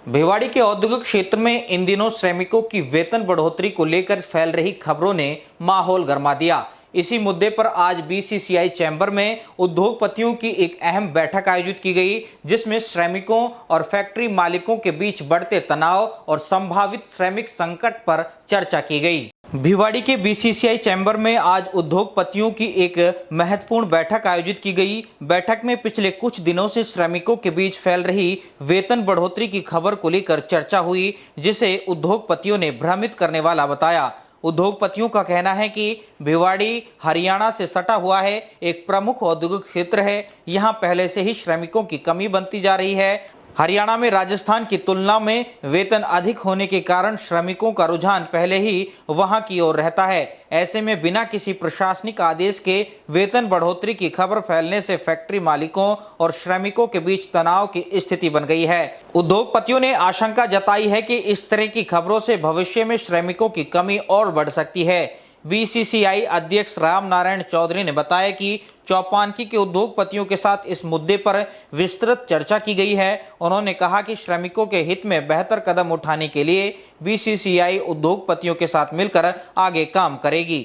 भिवाड़ी के औद्योगिक क्षेत्र में इन दिनों श्रमिकों की वेतन बढ़ोतरी को लेकर फैल रही खबरों ने माहौल गरमा दिया। इसी मुद्दे पर आज बीसीसीआई चैम्बर में उद्योगपतियों की एक अहम बैठक आयोजित की गई, जिसमें श्रमिकों और फैक्ट्री मालिकों के बीच बढ़ते तनाव और संभावित श्रमिक संकट पर चर्चा की गई। भिवाड़ी के बीसीसीआई चैम्बर में आज उद्योगपतियों की एक महत्वपूर्ण बैठक आयोजित की गई। बैठक में पिछले कुछ दिनों से श्रमिकों के बीच फैल रही वेतन बढ़ोतरी की खबर को लेकर चर्चा हुई, जिसे उद्योगपतियों ने भ्रमित करने वाला बताया। उद्योगपतियों का कहना है कि भिवाड़ी हरियाणा से सटा हुआ है, एक प्रमुख औद्योगिक क्षेत्र है। यहाँ पहले से ही श्रमिकों की कमी बनती जा रही है। हरियाणा में राजस्थान की तुलना में वेतन अधिक होने के कारण श्रमिकों का रुझान पहले ही वहां की ओर रहता है। ऐसे में बिना किसी प्रशासनिक आदेश के वेतन बढ़ोतरी की खबर फैलने से फैक्ट्री मालिकों और श्रमिकों के बीच तनाव की स्थिति बन गई है। उद्योगपतियों ने आशंका जताई है कि इस तरह की खबरों से भविष्य में श्रमिकों की कमी और बढ़ सकती है। बीसीसीआई अध्यक्ष राम नारायण चौधरी ने बताया कि चौपानकी के उद्योगपतियों के साथ इस मुद्दे पर विस्तृत चर्चा की गई है। उन्होंने कहा कि श्रमिकों के हित में बेहतर कदम उठाने के लिए बीसीसीआई उद्योगपतियों के साथ मिलकर आगे काम करेगी।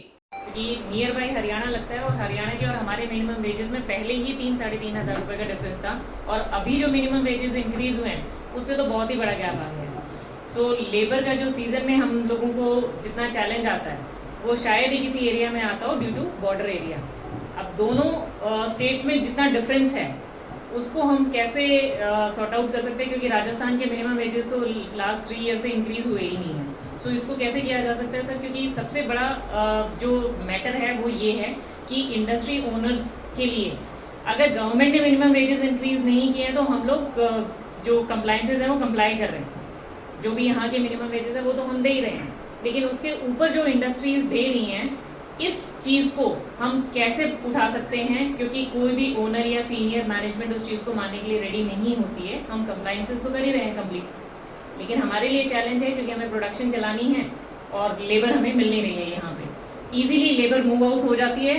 ये नियर बाई हरियाणा लगता है और हरियाणा के और हमारे मिनिमम वेजेस में पहले ही 3-3.5 हज़ार रुपये का डिफरेंस था और अभी जो मिनिमम वेजेस इंक्रीज हुए हैं उससे तो बहुत ही बड़ा गैप आ गया। सो लेबर का जो सीजन में हम लोगों को जितना चैलेंज आता है वो शायद ही किसी एरिया में आता हो ड्यू टू बॉर्डर एरिया। अब दोनों स्टेट्स में जितना डिफरेंस है उसको हम कैसे सॉर्ट आउट कर सकते हैं, क्योंकि राजस्थान के मिनिमम वेजेस तो लास्ट 3 ईयर से इंक्रीज हुए ही नहीं है। सो इसको कैसे किया जा सकता है सर, क्योंकि सबसे बड़ा जो मैटर है वो ये है कि इंडस्ट्री ओनर्स के लिए अगर गवर्नमेंट ने मिनिमम वेजेस इंक्रीज नहीं किए हैं तो हम लोग जो कंप्लाइंसेज हैं वो कंप्लाई कर रहे हैं। जो भी यहाँ के मिनिमम वेजेस है वो तो हम दे ही रहे हैं, लेकिन उसके ऊपर जो इंडस्ट्रीज दे रही हैं इस चीज़ को हम कैसे उठा सकते हैं, क्योंकि कोई भी ओनर या सीनियर मैनेजमेंट उस चीज़ को मानने के लिए रेडी नहीं होती है। हम कंप्लाइंसेस तो कर ही रहे हैं कंप्लीट, लेकिन हमारे लिए चैलेंज है क्योंकि हमें प्रोडक्शन चलानी है और लेबर हमें मिल नहीं रही है। यहाँ पे ईजिली लेबर मूव आउट हो जाती है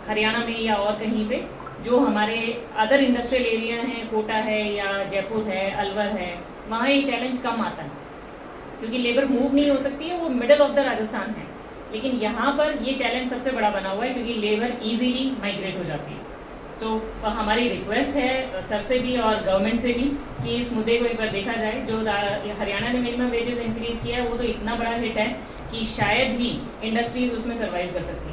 हरियाणा में या और कहीं पे। जो हमारे अदर इंडस्ट्रियल एरिया हैं, कोटा है या जयपुर है, अलवर है, वहाँ ये चैलेंज कम आता है क्योंकि लेबर मूव नहीं हो सकती है, वो मिडल ऑफ द राजस्थान है। लेकिन यहाँ पर ये चैलेंज सबसे बड़ा बना हुआ है क्योंकि लेबर इजीली माइग्रेट हो जाती है। सो हमारी रिक्वेस्ट है सर से भी और गवर्नमेंट से भी कि इस मुद्दे को एक बार देखा जाए। जो हरियाणा ने मिनिमम वेजेस इंक्रीज किया है वो तो इतना बड़ा हिट है कि शायद ही इंडस्ट्रीज उसमें सर्वाइव कर सकती है।